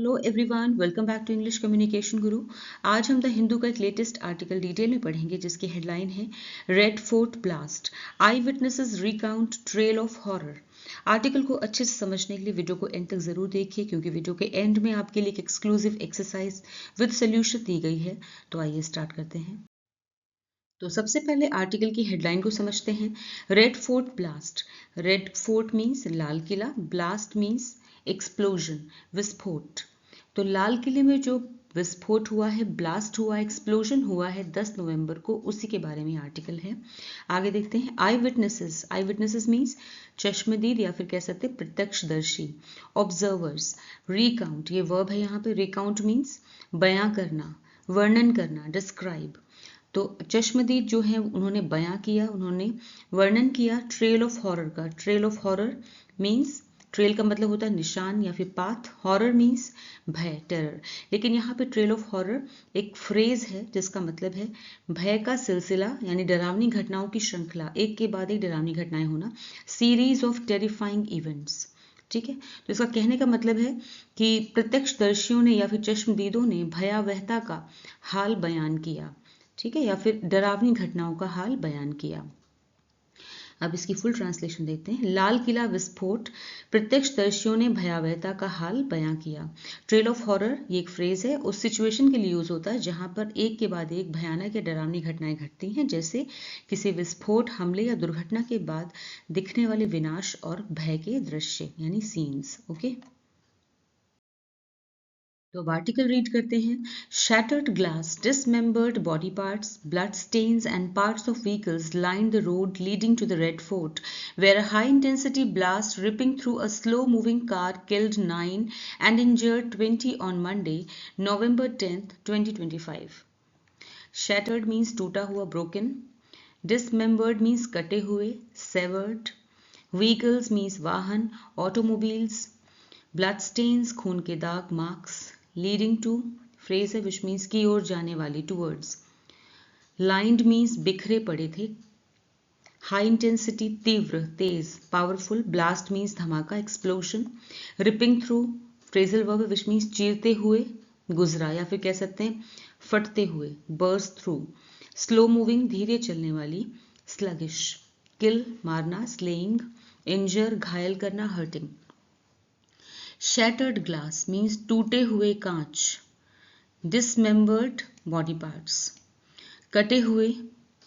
Hello everyone, welcome back to English communication guru. आज हम the Hindu का एक लेटेस्ट आर्टिकल डिटेल में पढ़ेंगे जिसकी हेडलाइन है red Fort blast, I witnesses recount trail of horror. Article को अच्छे से समझने के लिए वीडियो को एंड तक जरूर देखिए, क्योंकि वीडियो के एंड में आपके लिए एक एक्सक्लूसिव एक्सरसाइज विद सोल्यूशन दी गई है। तो आइए स्टार्ट करते हैं। तो सबसे पहले आर्टिकल की हेडलाइन को समझते हैं। Red Fort blast. Red Fort means लाल किला, ब्लास्ट मीन्स एक्सप्लोजन, विस्फोट। तो लाल किले में जो विस्फोट हुआ है, ब्लास्ट हुआ, एक्सप्लोजन हुआ है 10 नवंबर को, उसी के बारे में आर्टिकल है। आगे देखते हैं। आई विटनेसेस। आई विटनेसेस मीन्स चश्मदीद या फिर कह सकते हैं प्रत्यक्षदर्शी, ऑब्जर्वर्स। रिकाउंट, ये वर्ब है यहाँ पे। रिकाउंट मीन्स बयां करना, वर्णन करना, डिस्क्राइब। तो चश्मदीद जो है उन्होंने बयां किया, उन्होंने वर्णन किया ट्रेल ऑफ हॉरर का। Trail of horror means, trail का मतलब होता है निशान या फिर पाथ, हॉरर मीन्स भय, टेरर। लेकिन यहाँ पे ट्रेल ऑफ हॉरर एक फ्रेज है जिसका मतलब है भय का सिलसिला, यानी डरावनी घटनाओं की श्रृंखला, एक के बाद एक डरावनी घटनाएं होना, सीरीज ऑफ टेरिफाइंग इवेंट्स। ठीक है, तो इसका कहने का मतलब है कि प्रत्यक्षदर्शियों ने या फिर चश्मदीदों ने भयावहता का हाल बयान किया, ठीक है, या फिर डरावनी घटनाओं का हाल बयान किया। अब इसकी फुल ट्रांसलेशन देखते हैं। लाल किला विस्फोट, प्रत्यक्षदर्शियों ने भयावहता का हाल बयां किया। ट्रेल ऑफ हॉरर ये एक फ्रेज है, उस सिचुएशन के लिए यूज होता है जहां पर एक के बाद एक भयानक या डरावनी घटनाएं घटती हैं, जैसे किसी विस्फोट, हमले या दुर्घटना के बाद दिखने वाले विनाश और भय के दृश्य, यानी सीन्स। ओके, तो अब आर्टिकल रीड करते हैं। Shattered glass, dismembered body parts, blood stains and parts of vehicles lined the road leading to the Red Fort, where a high-intensity blast ripping through a slow-moving car killed 9 and injured 20 on Monday, November 10th, 2025. Shattered means टूटा हुआ, broken. Dismembered means कटे हुए, severed. Vehicles means वाहन, automobiles. Blood stains खून के दाग, marks. Leading to phrase है which means की ओर जाने वाली, towards. Lined means बिखरे पड़े थे. High intensity तीव्र, तेज, powerful. Blast means धमाका, explosion. Ripping through phrasal verb which means चीरते हुए, गुजरा, या फिर कह सकते हैं फटते हुए, burst through. Slow moving धीरे चलने वाली, sluggish. Kill मारना, slaying. Injure घायल करना, hurting. Shattered glass means टूटे हुए कांच. Dismembered body parts, कटे हुए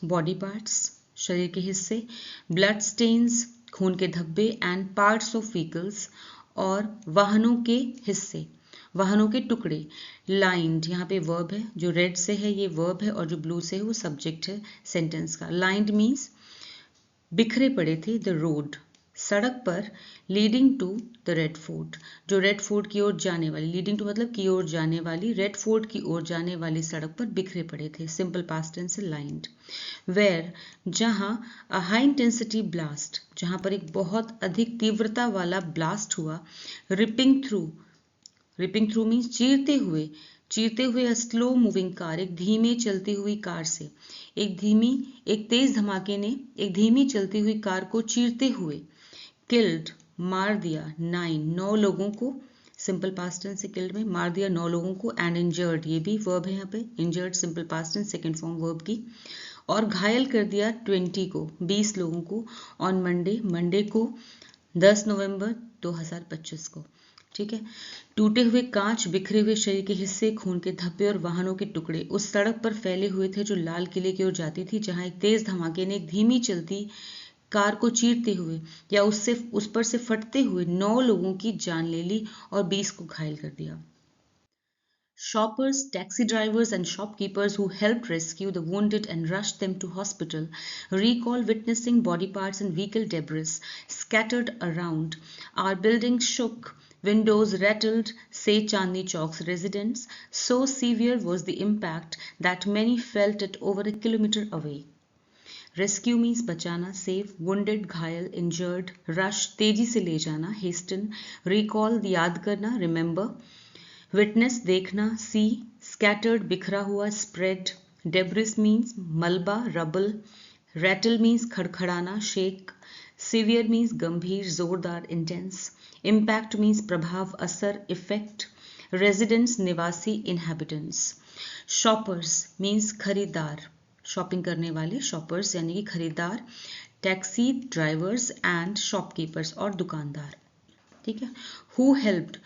बॉडी पार्ट्स, शरीर के हिस्से. Blood stains खून के धब्बे. And parts of vehicles, और वाहनों के हिस्से, वाहनों के टुकड़े. Lined यहाँ पे वर्ब है, जो रेड से है ये वर्ब है और जो ब्लू से है वो सब्जेक्ट है सेंटेंस का. Lined means बिखरे पड़े थे, द रोड, सड़क पर. Leading to the Red Fort, जो रेड फोर्ट की ओर जाने वाली, लीडिंग टू मतलब की ओर जाने वाली, रेड फोर्ट की ओर जाने वाली सड़क पर बिखरे पड़े थे. सिंपल पास्ट टेंस है लाइंड. वेयर जहां, अ हाई इंटेंसिटी ब्लास्ट, जहां पर एक बहुत अधिक तीव्रता वाला ब्लास्ट हुआ. Ripping through, ripping through means चीरते हुए, चीरते हुए. स्लो मूविंग कार, एक धीमे चलती हुई कार से, एक तेज धमाके ने एक धीमी चलती हुई कार को चीरते हुए. किल्ड मार दिया. 9 लोगों को, सिंपल पास्ट टेंस से किल्ड में मार दिया 9 लोगों को. एंड इंजर्ड, ये भी वर्ब है यहाँ पे, injured simple past tense second form verb की. और घायल कर दिया 20 को, 20 लोगों को. ऑन मंडे, मंडे को 10 नवंबर 2025 को. ठीक है, टूटे हुए कांच, बिखरे हुए शरीर के हिस्से, खून के धब्बे और वाहनों के टुकड़े उस सड़क पर फैले हुए थे जो लाल किले की ओर जाती थी, जहां एक तेज धमाके ने एक धीमी चलती कार को चीरते हुए या उस पर से फटते हुए 9 लोगों की जान ले ली और 20 को घायल कर दिया. Shoppers, taxi drivers and shopkeepers who helped rescue the wounded and rushed them to hospital recall witnessing body parts and vehicle debris scattered around. Our building shook, windows rattled, say Chandni Chowk's residents. So severe was the impact that many felt it over a kilometer away. Rescue means बचाना, save. Wounded घायल, injured. Rush तेजी से ले जाना, hasten. Recall याद करना, remember. Witness देखना, सी. Scattered बिखरा हुआ, स्प्रेड. डेब्रिस मीन्स मलबा, रबल. रैटल मीन्स खड़खड़ाना, शेक. सीवियर मीन्स गंभीर, जोरदार, इंटेंस. इम्पैक्ट मीन्स प्रभाव, असर, इफेक्ट. रेजिडेंट्स निवासी, इनहेबिटेंट्स। शॉपर्स मीन्स खरीदार, शॉपिंग करने वाले, शॉपर्स यानी कि खरीदार। टैक्सी ड्राइवर्स एंड शॉपकीपर्स और दुकानदार, ठीक है। हु हेल्प्ड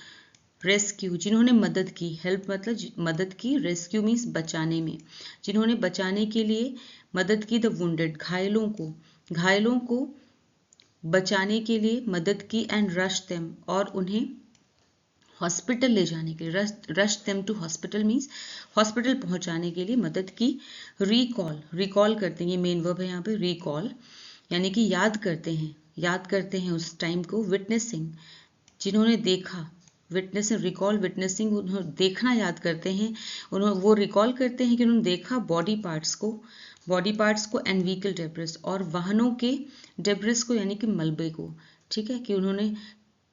रेस्क्यू, जिन्होंने मदद की, हेल्प मतलब मदद की, रेस्क्यू मीन्स बचाने में, जिन्होंने बचाने के लिए मदद की। द वुंडेड, घायलों को बचाने के लिए मदद की। एंड रश देम, और उन्हें हॉस्पिटल ले जाने के लिए, rush them to hospital means hospital पहुंचाने के लिए मदद की। रिकॉल करते हैं, ये मेन वर्ब है यहाँ पे, रिकॉल यानी कि याद करते हैं उस टाइम को। विटनेसिंग, जिन्होंने देखा, विटनेसिंग, रिकॉल विटनेसिंग, उन्होंने देखना याद करते हैं, वो रिकॉल करते हैं कि उन्होंने देखा बॉडी पार्ट्स को एंड व्हीकल डेब्रिस, और वाहनों के डेब्रिस को यानी कि मलबे को, ठीक है, कि उन्होंने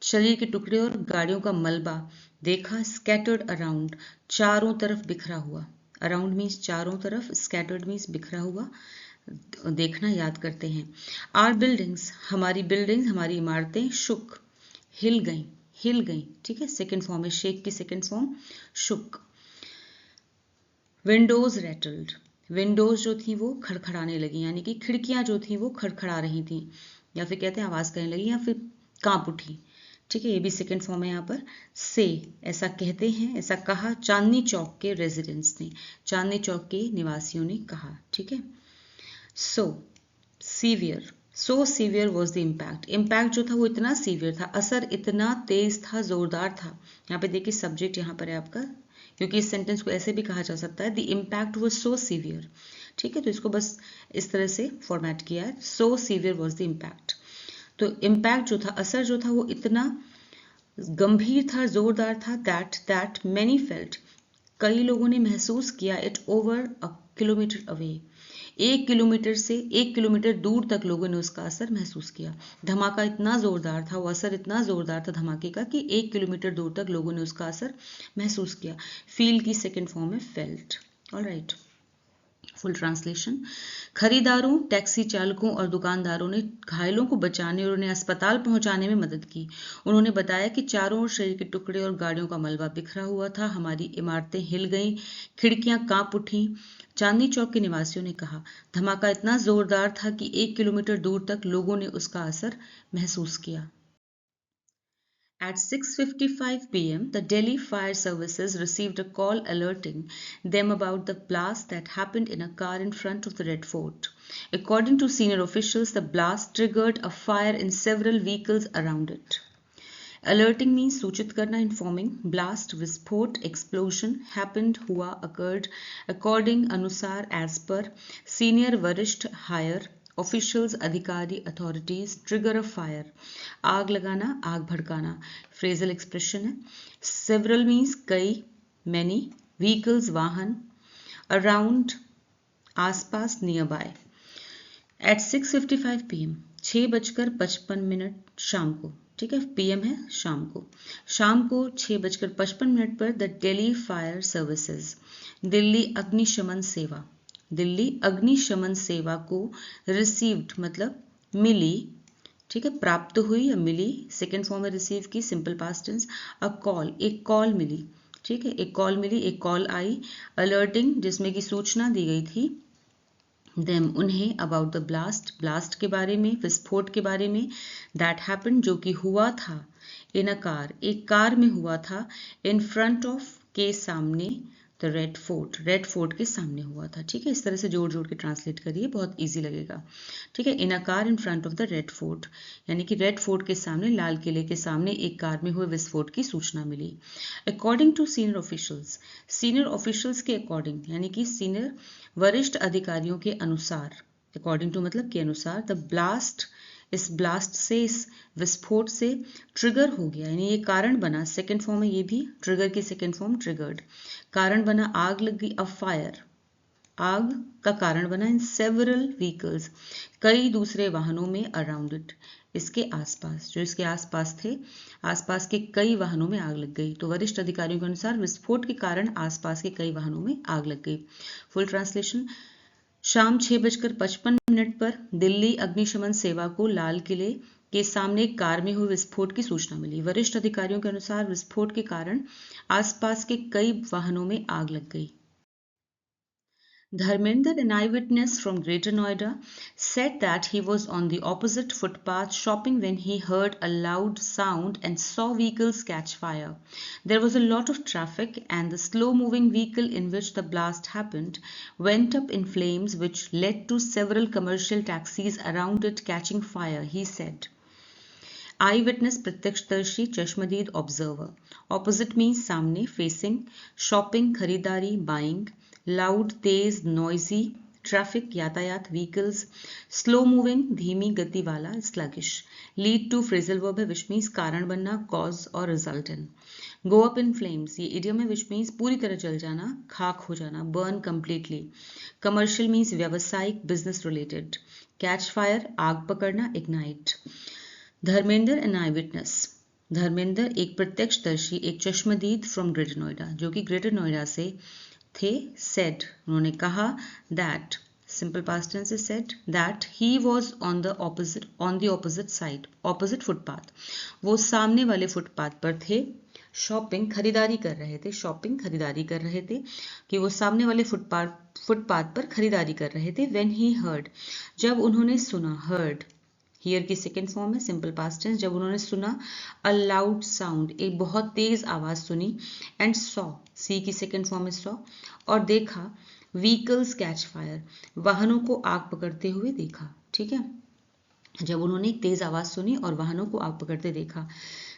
शरीर के टुकड़े और गाड़ियों का मलबा देखा। स्कैटर्ड अराउंड, चारों तरफ बिखरा हुआ, अराउंड मीन्स चारों तरफ, स्कैटर्ड मीन्स बिखरा हुआ, देखना याद करते हैं। आर बिल्डिंग्स, हमारी इमारतें, शुक, हिल गई, ठीक है, सेकेंड फॉर्म है, शेक की सेकेंड फॉर्म शुक। विंडोज रैटल्ड, विंडोज जो थी वो खड़खड़ाने लगी, यानी कि खिड़कियां जो थी वो खड़खड़ा रही थी, या फिर कहते हैं आवाज करने लगी, या फिर कांप उठी, ठीक है, ये भी सेकेंड फॉर्म है यहाँ पर। से, ऐसा कहते हैं, ऐसा कहा चांदनी चौक के रेजिडेंट्स ने, चांदनी चौक के निवासियों ने कहा, ठीक है। सो सीवियर वॉज द इम्पैक्ट जो था वो इतना सीवियर था, असर इतना तेज था, जोरदार था। यहाँ पे देखिए सब्जेक्ट यहाँ पर है आपका, क्योंकि इस सेंटेंस को ऐसे भी कहा जा सकता है, the impact was so severe, ठीक है, तो इसको बस इस तरह से फॉर्मेट किया है, सो सीवियर वॉज द इम्पैक्ट। तो इम्पैक्ट जो था, असर जो था वो इतना गंभीर था, जोरदार था, दैट मैनी फेल्ट, कई लोगों ने महसूस किया, it over a kilometre away, 1 kilometre दूर तक लोगों ने उसका असर महसूस किया। धमाका इतना जोरदार था, वो असर इतना जोरदार था धमाके का कि 1 किलोमीटर दूर तक लोगों ने उसका असर महसूस किया। फील की सेकेंड फॉर्म है फेल्ट। Alright, full translation. खरीदारों, टैक्सी चालकों और दुकानदारों ने घायलों को बचाने और उन्हें अस्पताल पहुंचाने में मदद की। उन्होंने बताया कि चारों ओर शरीर के टुकड़े और गाड़ियों का मलबा बिखरा हुआ था, हमारी इमारतें हिल गईं, खिड़कियां कांप उठीं। चांदनी चौक के निवासियों ने कहा, धमाका इतना जोरदार था कि 1 किलोमीटर दूर तक लोगों ने उसका असर महसूस किया। At 6:55 p.m., the Delhi Fire Services received a call alerting them about the blast that happened in a car in front of the Red Fort. According to senior officials, the blast triggered a fire in several vehicles around it. Alerting means सूचित करना, informing. Blast, विस्फोट, explosion, happened, हुआ, occurred. According, अनुसार, as per. Senior, वरिष्ठ, higher. Officials, अधिकारी, authorities. Trigger a fire, आग लगाना, आग भड़काना, फ्रेजल एक्सप्रेशन है. सेवरल मीन्स कई, मैनी. व्हीकल्स, वाहन. अराउंड, आसपास, नियर बाय. एट 6:55 PM, 6:55 शाम को, ठीक है, PM है शाम को. शाम को 6:55 पर the Delhi fire services, Delhi अग्निशमन सेवा को रिसीव्ड मतलब मिली, ठीक है, प्राप्त हुई या मिली. सेकेंड फॉर्म में रिसीव की, simple past tense. A call, एक कॉल मिली, ठीक है, एक कॉल मिली, एक कॉल आई. अलर्टिंग, जिसमें की सूचना दी गई थी. देम, उन्हें. अबाउट द ब्लास्ट के बारे में, विस्फोट के बारे में. दैट हैपेंड, जो कि हुआ था. इन अ कार, एक कार में हुआ था. इन फ्रंट ऑफ, के सामने. द रेड फोर्ट के सामने हुआ था, ठीक है. इस तरह से जोड़ के ट्रांसलेट करिए, बहुत इजी लगेगा, ठीक है. In a car in front of the Red Fort, यानी कि रेड फोर्ट के सामने, लाल किले के सामने एक कार में हुए विस्फोट की सूचना मिली. अकॉर्डिंग टू सीनियर ऑफिशियल्स के अकॉर्डिंग, यानी कि सीनियर वरिष्ठ अधिकारियों के अनुसार. अकॉर्डिंग टू मतलब के अनुसार. द ब्लास्ट, इस ब्लास्ट से, इस विस्फोट से. ट्रिगर हो गया, यानी ये कारण बना. सेकेंड फॉर्म है ये भी, ट्रिगर की सेकेंड फॉर्म ट्रिगर्ड. कारण बना, आग लग गई. अ फायर, आग का कारण बना. इन सेवरल व्हीकल्स, कई दूसरे वाहनों में. अराउंड इट, इसके आसपास, जो इसके आसपास थे, आसपास के कई वाहनों में आग लग गई. तो वरिष्ठ अधिकारियों के अनुसार विस्फोट के कारण आसपास के कई वाहनों में आग लग गई. Full translation. शाम 6:55 पर दिल्ली अग्निशमन सेवा को लाल किले के सामने एक कार में हुए विस्फोट की सूचना मिली। वरिष्ठ अधिकारियों के अनुसार विस्फोट के कारण आसपास के कई वाहनों में आग लग गई। Dharmender, an eyewitness from Greater Noida, said that he was on the opposite footpath shopping when he heard a loud sound and saw vehicles catch fire. There was a lot of traffic and the slow-moving vehicle in which the blast happened went up in flames, which led to several commercial taxis around it catching fire, he said. Eyewitness, प्रत्यक्षदर्शी, चश्मदीद, observer. Opposite means सामने, facing. Shopping, खरीदारी, buying. Loud, तेज, noisy. Traffic, यातायात, vehicles. Slow moving, धीमी गति वाला, sluggish. Lead to, phrasal verb है, which means कारण बनना, cause और result in. Go up in flames, ये idiom है, which means पूरी तरह जल जाना, खाक हो जाना, burn completely. Commercial means व्यावसायिक, business related. Catch fire, आग पकड़ना, ignite. धर्मेंद्र, एन आई विटनेस. धर्मेंद्र एक प्रत्यक्षदर्शी, एक चश्मदीद, फ्रॉम ग्रेटर नोएडा, जो कि ग्रेटर नोएडा से थे. सेड, उन्होंने कहा. दैट, सिंपल पास्ट टेंस से said, that he was on the opposite side, opposite footpath, वो सामने वाले फुटपाथ पर थे. शॉपिंग, खरीदारी कर रहे थे. शॉपिंग, खरीदारी कर रहे थे, कि वो सामने वाले फुटपाथ पर खरीदारी कर रहे थे. व्हेन ही हर्ड, जब उन्होंने सुना. हर्ड हियर की सेकेंड फॉर्म है, सिंपल पास्ट टेंस. जब उन्होंने सुना. अ लाउड साउंड, एक बहुत तेज आवाज सुनी. एंड सॉ, सी की सेकेंड फॉर्म है सॉ, और देखा. व्हीकल्स कैच फायर, वाहनों को आग पकड़ते हुए देखा. ठीक है, जब उन्होंने एक तेज आवाज सुनी और वाहनों को आग पकड़ते देखा.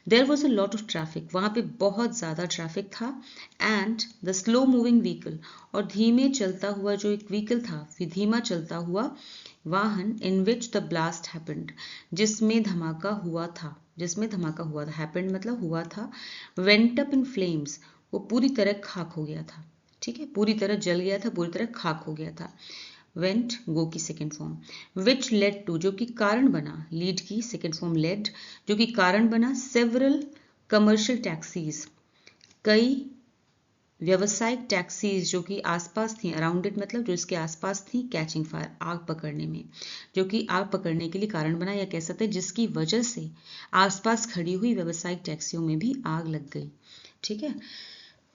There was a lot of traffic, वहां पे बहुत ज्यादा ट्रैफिक था. And the slow moving vehicle, और धीमे चलता हुआ जो एक व्हीकल था, धीमा चलता हुआ वाहन, इन विच द ब्लास्ट हैपेंड, जिसमें धमाका हुआ था. हैपेंड मतलब हुआ था. वेंट अप इन फ्लेम्स, वो पूरी तरह खाक हो गया था. ठीक है, पूरी तरह जल गया था, पूरी तरह खाक हो गया था. वेंट, गो की second form. Which led to, जो कि कारण बना. लीड की सेकेंड फॉर्म लेड, जो कि कारण बना. सेवरल कमर्शियल टैक्सीज, कई व्यवसायिक टैक्सीज जो कि आसपास थी. अराउंड इट मतलब जो इसके आसपास थी. कैचिंग फायर, आग पकड़ने में, जो कि आग पकड़ने के लिए कारण बना, या कह सकते हैं जिसकी वजह से आसपास खड़ी हुई व्यवसायिक टैक्सियों में भी आग लग गई. ठीक है,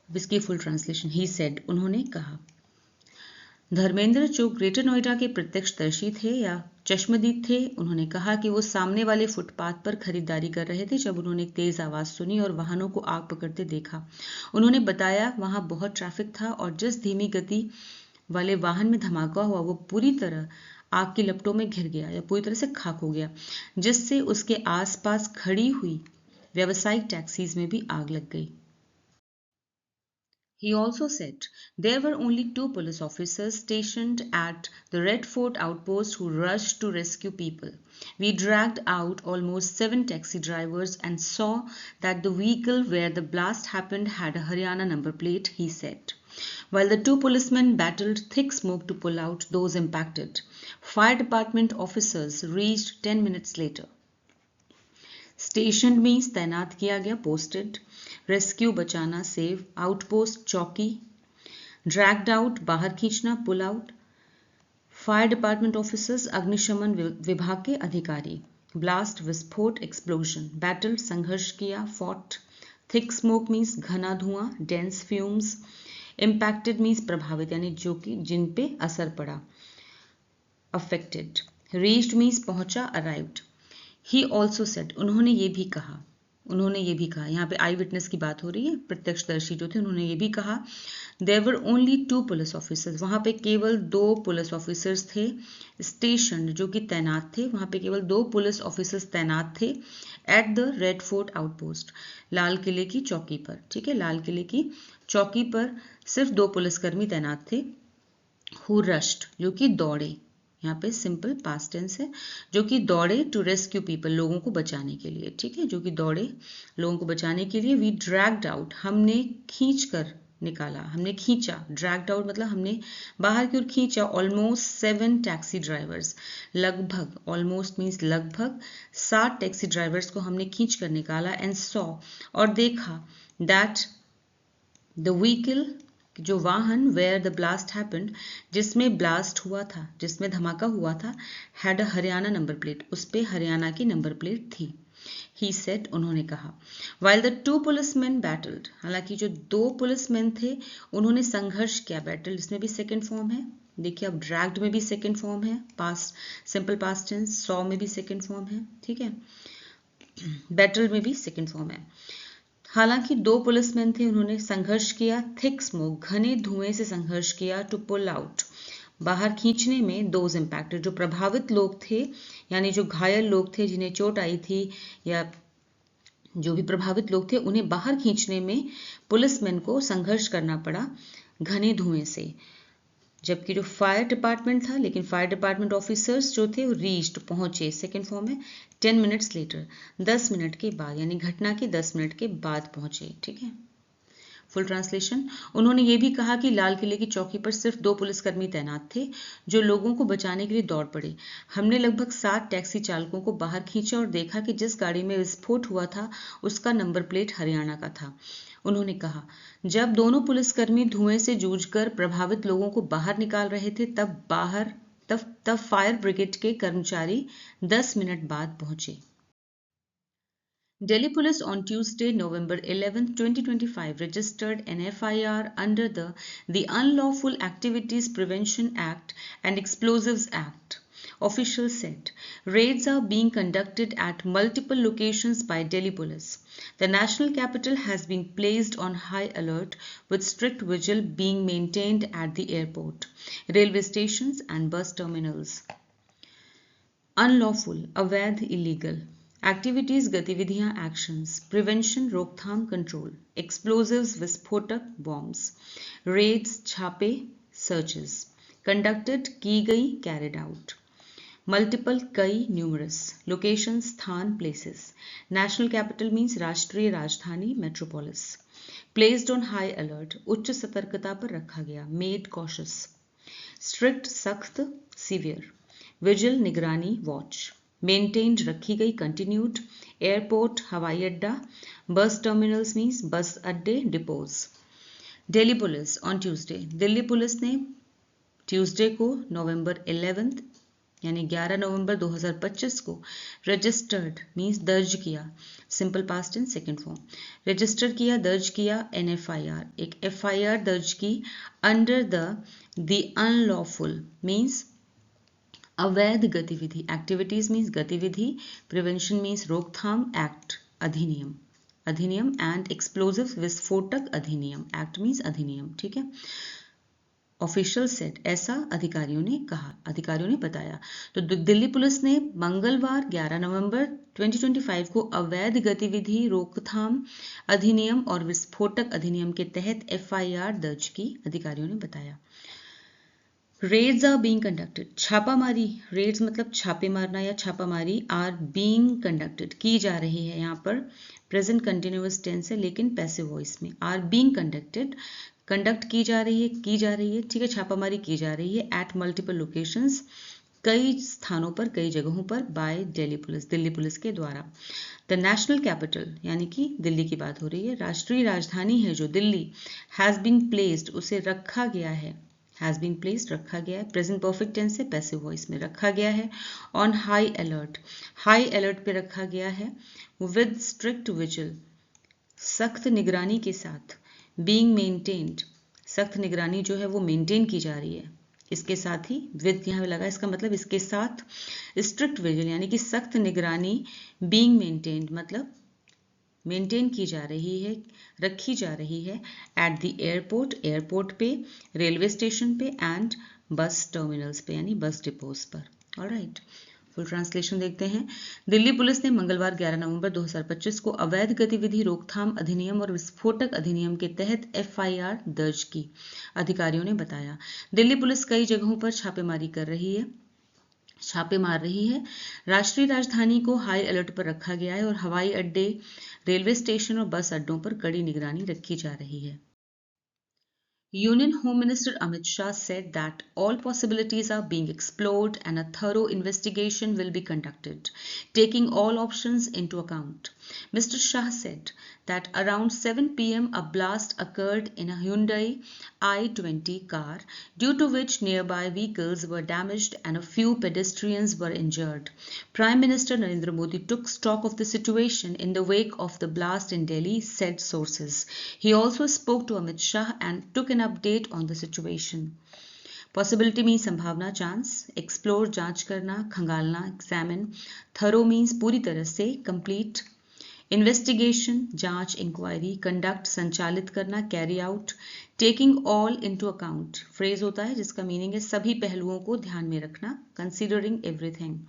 इसकी फुल ट्रांसलेशन. ही सेड, उन्होंने कहा. धर्मेंद्र, जो ग्रेटर नोएडा के प्रत्यक्षदर्शी थे या चश्मदीद थे, उन्होंने कहा कि वो सामने वाले फुटपाथ पर खरीदारी कर रहे थे जब उन्होंने एक तेज आवाज सुनी और वाहनों को आग पकड़ते देखा. उन्होंने बताया वहां बहुत ट्रैफिक था और जिस धीमी गति वाले वाहन में धमाका हुआ वो पूरी तरह आग की लपटों में घिर गया या पूरी तरह से खाक हो गया, जिससे उसके आसपास खड़ी हुई व्यावसायिक टैक्सीज में भी आग लग गई. He also said there were only 2 police officers stationed at the Red Fort outpost who rushed to rescue people. We dragged out almost 7 taxi drivers and saw that the vehicle where the blast happened had a Haryana number plate, he said. While the 2 policemen battled thick smoke to pull out those impacted, fire department officers reached 10 minutes later. Stationed means तैनात किया गया, posted. Rescue, बचाना, save. Outpost, चौकी. Dragged out, बाहर खींचना, pull out. Fire department officers, अग्निशमन विभाग के अधिकारी. ब्लास्ट, विस्फोट, एक्सप्लोजन. बैटल, संघर्ष किया, फॉट. थिक स्मोक मीन्स घना धुआं, डेंस फ्यूम्स. इम्पैक्टेड मीन्स प्रभावित, यानी जो कि जिन पे असर पड़ा, अफेक्टेड. रीच्ड मीन्स पहुंचा, अराइव्ड. ही ऑल्सो सेड, उन्होंने ये भी कहा. यहाँ पे आई विटनेस की बात हो रही है, प्रत्यक्षदर्शी जो थे उन्होंने ये भी कहा. There were only 2 police officers, वहां पे केवल 2 पुलिस ऑफिसर्स थे. स्टेशन, जो कि तैनात थे, वहां पे केवल 2 पुलिस ऑफिसर्स तैनात थे. At the Red Fort outpost, लाल किले की चौकी पर. ठीक है, लाल किले की चौकी पर सिर्फ 2 पुलिसकर्मी तैनात थे. हु रश्ड, जो कि दौड़े, यहाँ पे सिंपल पास्ट टेंस है, जो कि दौड़े. टू रेस्क्यू पीपल, लोगों को बचाने के लिए. ठीक है, जो कि दौड़े लोगों को बचाने के लिए. वी ड्रैग्ड आउट, हमने खींच कर निकाला, हमने खींचा. ड्रैग्ड आउट मतलब हमने बाहर की ओर खींचा. ऑलमोस्ट 7 टैक्सी ड्राइवर्स, लगभग, ऑलमोस्ट मीन्स लगभग 7 टैक्सी ड्राइवर्स को हमने खींच कर निकाला. एंड सॉ, और देखा. दैट द व्हीकल, जो वाहन वेयर द ब्लास्ट हैपेंड, जिसमें ब्लास्ट हुआ था, जिसमें धमाका हुआ था, had a Haryana number plate, उस पे हरियाणा की नंबर प्लेट थी। ही सेड, उन्होंने कहा। While the two policeman battled, हालांकि जो 2 पुलिसमैन थे उन्होंने संघर्ष किया। बैटल इसमें भी सेकेंड फॉर्म है, देखिए अब ड्रैग्ड में भी सेकेंड फॉर्म है, past simple past tense, saw में भी सेकेंड फॉर्म है, ठीक है, बैटल में भी सेकेंड फॉर्म है। हालांकि 2 पुलिसमैन थे, उन्होंने संघर्ष किया। थिक स्मोक, घने धुएं से संघर्ष किया। टू पुल आउट, बाहर खींचने में। दोज इम्पैक्टेड, जो प्रभावित लोग थे, यानी जो घायल लोग थे, जिन्हें चोट आई थी या जो भी प्रभावित लोग थे, उन्हें बाहर खींचने में पुलिसमैन को संघर्ष करना पड़ा घने धुएं से। जबकि जो फायर डिपार्टमेंट था, लेकिन फायर डिपार्टमेंट ऑफिसर्स जो थे वो रीच्ड, पहुंचे, सेकेंड फॉर्म है, 10 मिनट्स लेटर, 10 मिनट के बाद, यानी घटना के 10 मिनट के बाद पहुंचे, ठीक है। फुल ट्रांसलेशन, उन्होंने ये भी कहा कि लाल किले की चौकी पर सिर्फ 2 पुलिसकर्मी तैनात थे जो लोगों को बचाने के लिए दौड़ पड़े। हमने लगभग 7 टैक्सी चालकों को बाहर खींचा और देखा कि जिस गाड़ी में विस्फोट हुआ था उसका नंबर प्लेट हरियाणा का था। उन्होंने कहा, जब दोनों पुलिसकर्मी धुएं से जूझकर प्रभावित लोगों को बाहर निकाल रहे थे तब फायर ब्रिगेड के कर्मचारी 10 मिनट बाद पहुंचे। Delhi Police on Tuesday, November 11, 2025 registered an FIR under the Unlawful Activities Prevention Act and Explosives Act. Officials said raids are being conducted at multiple locations by Delhi Police. The national capital has been placed on high alert with strict vigil being maintained at the airport, railway stations and bus terminals. Unlawful, अवैध, illegal. Activities, गतिविधियां, actions, prevention, रोकथाम, control, explosives, विस्फोटक, bombs, Reds, छापे, searches, conducted, की गई, carried out, multiple, कई, numerous, location, स्थान, places, national capital means राष्ट्रीय राजधानी, metropolis, placed on high alert, उच्च सतर्कता पर रखा गया, मेड कॉशियस, स्ट्रिक्ट, सख्त, सीवियर, विजिल, निगरानी, वॉच, मेंटेन्ड, रखी गई, कंटिन्यूड, एयरपोर्ट, हवाई अड्डा, बस टर्मिनल्स मीन्स बस अड्डे, depots. Delhi police on Tuesday, Delhi police ने ट्यूसडे को नवंबर 11 यानी 11 नवंबर 2025 को रजिस्टर्ड मीन्स दर्ज किया, simple past tense second form, register किया, दर्ज किया, एन FIR, एक FIR दर्ज की अंडर द अनलॉफुल मीन्स अवैध गतिविधि, एक्टिविटीज मीन्स गतिविधि, प्रिवेंशन मीन्स रोकथाम, एक्ट अधिनियम एंड एक्सप्लोजिव विस्फोटक अधिनियम, एक्ट मीन्स अधिनियम, ठीक है। ऑफिशियल सेट, ऐसा अधिकारियों ने कहा, अधिकारियों ने बताया। तो दिल्ली पुलिस ने मंगलवार 11 नवंबर 2025 को अवैध गतिविधि रोकथाम अधिनियम और विस्फोटक अधिनियम के तहत FIR दर्ज की, अधिकारियों ने बताया। रेड्स आर बीइंग कंडक्टेड, छापामारी, रेड्स मतलब छापे मारना या छापामारी, आर बीइंग कंडक्टेड, की जा रही है, यहाँ पर प्रेजेंट कंटिन्यूअस टेंस है लेकिन पैसिव वॉइस में, आर बीइंग कंडक्टेड, कंडक्ट की जा रही है, ठीक है, छापामारी की जा रही है, एट मल्टीपल लोकेशंस, कई स्थानों पर, कई जगहों पर, बाय दिल्ली पुलिस के द्वारा। द नेशनल कैपिटल यानी कि दिल्ली की बात हो रही है, राष्ट्रीय राजधानी है जो दिल्ली, हैज बीन प्लेस्ड, उसे रखा गया है, हैज बीन प्लेस्ड, रखा गया है, प्रेजेंट परफेक्ट टेंस से पैसिव वॉइस में, रखा गया है, ऑन हाई अलर्ट पे रखा गया है, विद स्ट्रिक्ट विजिल, सख्त निगरानी के साथ, बीइंग मेंटेन्ड, सख्त निगरानी जो है वो मेंटेन की जा रही है, इसके साथ ही विद यहाँ लगा, इसका मतलब इसके साथ, स्ट्रिक्ट विजिल यानी कि सख्त निगरानी, बीइंग मेंटेन्ड मतलब मेंटेन की जा रही है, रखी जा रही है, एट द एयरपोर्ट पे, रेलवे स्टेशन पे, एंड बस टर्मिनल्स पे यानी बस डिपोज पर। ऑलराइट, फुल ट्रांसलेशन देखते हैं। दिल्ली पुलिस ने मंगलवार 11 नवंबर 2025 को अवैध गतिविधि रोकथाम अधिनियम और विस्फोटक अधिनियम के तहत FIR दर्ज की, अधिकारियों ने बताया। दिल्ली पुलिस कई जगहों पर छापे मार रही है, राष्ट्रीय राजधानी को हाई अलर्ट पर रखा गया है और हवाई अड्डे, रेलवे स्टेशन और बस अड्डों पर कड़ी निगरानी रखी जा रही है। Union Home Minister Amit Shah said that all possibilities are being explored and a thorough investigation will be conducted, taking all options into account. Mr. Shah said that around 7 p.m. a blast occurred in a Hyundai i20 car, due to which nearby vehicles were damaged and a few pedestrians were injured. Prime Minister Narendra Modi took stock of the situation in the wake of the blast in Delhi, said sources. He also spoke to Amit Shah and took an update on the situation. Possibility means संभावना, chance, explore जांच करना, खंगालना, examine, thorough means पूरी तरह से, complete, investigation जांच, inquiry, conduct संचालित करना, carry out, taking all into account phrase होता है जिसका मीनिंग है सभी पहलुओं को ध्यान में रखना, कंसीडरिंग एवरीथिंग,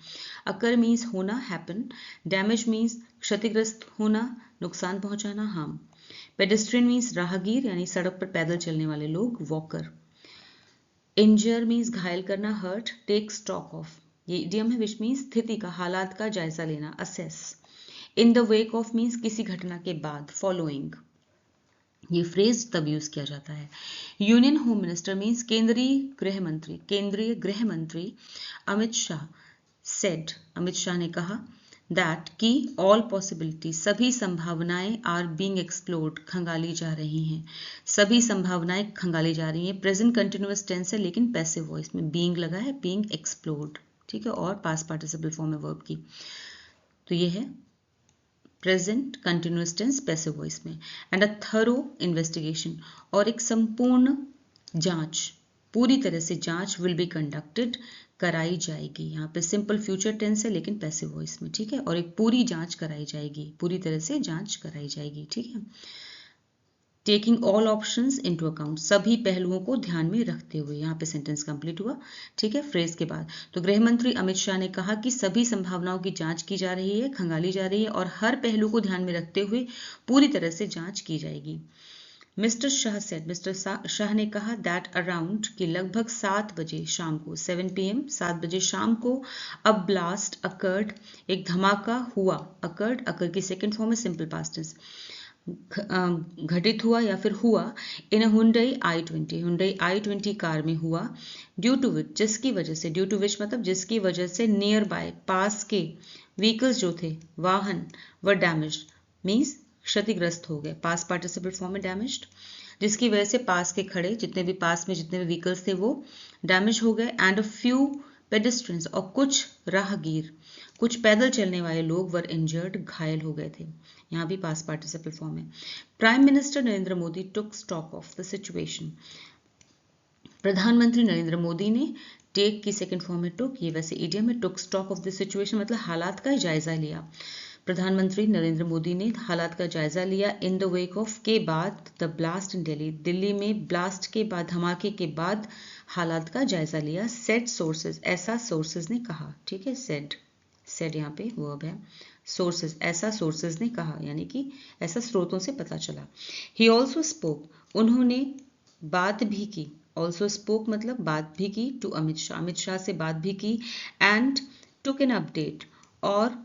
अकर मीन्स होना, हैपन, डैमेज मीन्स क्षतिग्रस्त होना, नुकसान पहुंचाना, हार्म, पेडेस्ट्रियन मीन्स राहगीर यानी सड़क पर पैदल चलने वाले लोग, वॉकर, इंजर मीन्स घायल करना, हर्ट, टेक स्टॉक ऑफ, ये इडियम है विच मीन्स स्थिति का, हालात का जायजा लेना, assess, in the wake of means किसी घटना के बाद, फॉलोइंग, ये फ्रेज तब यूज किया जाता है। यूनियन होम मिनिस्टर मीन्स केंद्रीय गृह मंत्री अमित शाह सेड, अमित शाह ने कहा दैट कि ऑल पॉसिबिलिटी सभी संभावनाएं आर बीइंग एक्सप्लोर्ड खंगाली जा रही हैं, सभी संभावनाएं खंगाली जा रही हैं। प्रेजेंट कंटिन्यूअस टेंस है लेकिन पैसिव वॉइस में बीइंग लगा है, बीइंग एक्सप्लोर्ड, ठीक है, और पास्ट पार्टिसिपल फॉर्म है वर्ब की, तो ये है present continuous tense passive voice में। एंड अ थरो इन्वेस्टिगेशन, और एक संपूर्ण जांच, पूरी तरह से जांच विल बी कंडक्टेड कराई जाएगी, यहाँ पे सिंपल फ्यूचर टेंस है लेकिन पैसिव वॉइस में, ठीक है, और एक पूरी जांच कराई जाएगी, पूरी तरह से जांच कराई जाएगी, ठीक है। Taking all options into account, सभी पहलुओं को ध्यान में रखते हुए, यहाँ पे सेंटेंस कंप्लीट हुआ, ठीक है, फ्रेज के बाद। तो गृह मंत्री अमित शाह ने कहा कि सभी संभावनाओं की जांच की जा रही है, खंगाली जा रही है और हर पहलू को ध्यान में रखते हुए पूरी तरह से जांच की जाएगी। Mister Shah said, mister Shah ने कहा दैट अराउंड कि लगभग 7 बजे शाम को, 7 PM 7 बजे शाम को, अब ब्लास्ट अकर्ड एक धमाका हुआ, अकर्ड अकर की सेकंड फॉर्म है सिंपल पास्ट टेंस, घटित हुआ या फिर हुआ, इन अ हुंडई i20 कार में हुआ, ड्यू टू विच जिसकी वजह से, ड्यू टू विच मतलब जिसकी वजह से, नियर बाय पास के व्हीकल्स जो थे, वाहन, व डैमेज मीन्स क्षतिग्रस्त हो गए, पास पार्टिसिपल फॉर्म में डैमेज्ड, जिसकी वजह से पास के खड़े जितने भी व्हीकल्स थे वो डैमेज हो गए, एंड अ फ्यू पेडेस्ट्रियंस और कुछ राहगीर, कुछ पैदल चलने वाले लोग वर इंजर्ड घायल हो गए थे, यहाँ भी पास पार्टिसिपल फॉर्म है। Prime minister Narendra Modi took stock of the situation, प्रधानमंत्री नरेंद्र मोदी ने, टेक की सेकंड फॉर्म में टुक, ये वैसे इडियम में, टुक स्टॉक ऑफ द सिचुएशन मतलब हालात का जायजा लिया, प्रधानमंत्री नरेंद्र मोदी ने हालात का जायजा लिया, इन द वेक ऑफ के बाद, the blast in Delhi, Delhi में ब्लास्ट के बाद, धमाके के बाद हालात का जायजा लिया, सेड सोर्सेज ऐसा सोर्सेज ने कहा, ठीक है, सेड यहाँ पे वर्ब है, सोर्सेज ऐसा सोर्सेज ने कहा यानी कि ऐसा स्रोतों से पता चला। ही ऑल्सो स्पोक उन्होंने बात भी की, ऑल्सो स्पोक मतलब बात भी की, टू अमित शाह से बात भी की, एंड टुक एन अपडेट और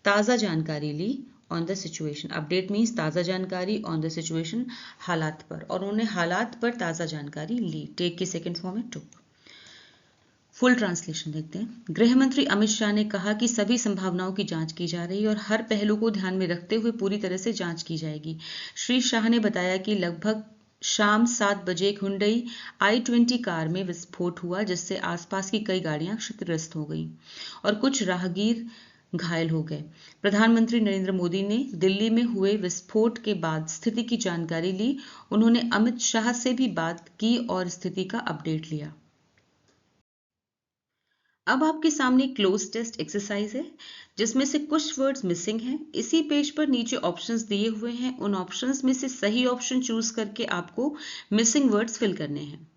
ताज़ा जानकारी ली, on the situation, update means ताज़ा जानकारी, ऑन द सिचुएशन हालात पर, और उन्होंने हालात पर ताज़ा जानकारी ली, टेक की सेकंड फॉर्म है टुक। फुल ट्रांसलेशन देखते हैं। गृह मंत्री अमित शाह ने कहा कि सभी संभावनाओं की जांच की जा रही है और हर पहलू को ध्यान में रखते हुए पूरी तरह से जांच की जाएगी। श्री शाह ने बताया कि लगभग शाम 7 बजे एक हुंडई i20 कार में विस्फोट हुआ जिससे आसपास की कई गाड़ियां क्षतिग्रस्त हो गईं और कुछ राहगीर घायल हो गए। प्रधानमंत्री नरेंद्र मोदी ने दिल्ली में हुए विस्फोट के बाद स्थिति की जानकारी ली, उन्होंने अमित शाह से भी बात की और स्थिति का अपडेट लिया। अब आपके सामने क्लोज टेस्ट एक्सरसाइज है जिसमें से कुछ वर्ड्स मिसिंग हैं। इसी पेज पर नीचे ऑप्शंस दिए हुए हैं, उन ऑप्शंस में से सही ऑप्शन चूज करके आपको मिसिंग वर्ड्स फिल करने हैं।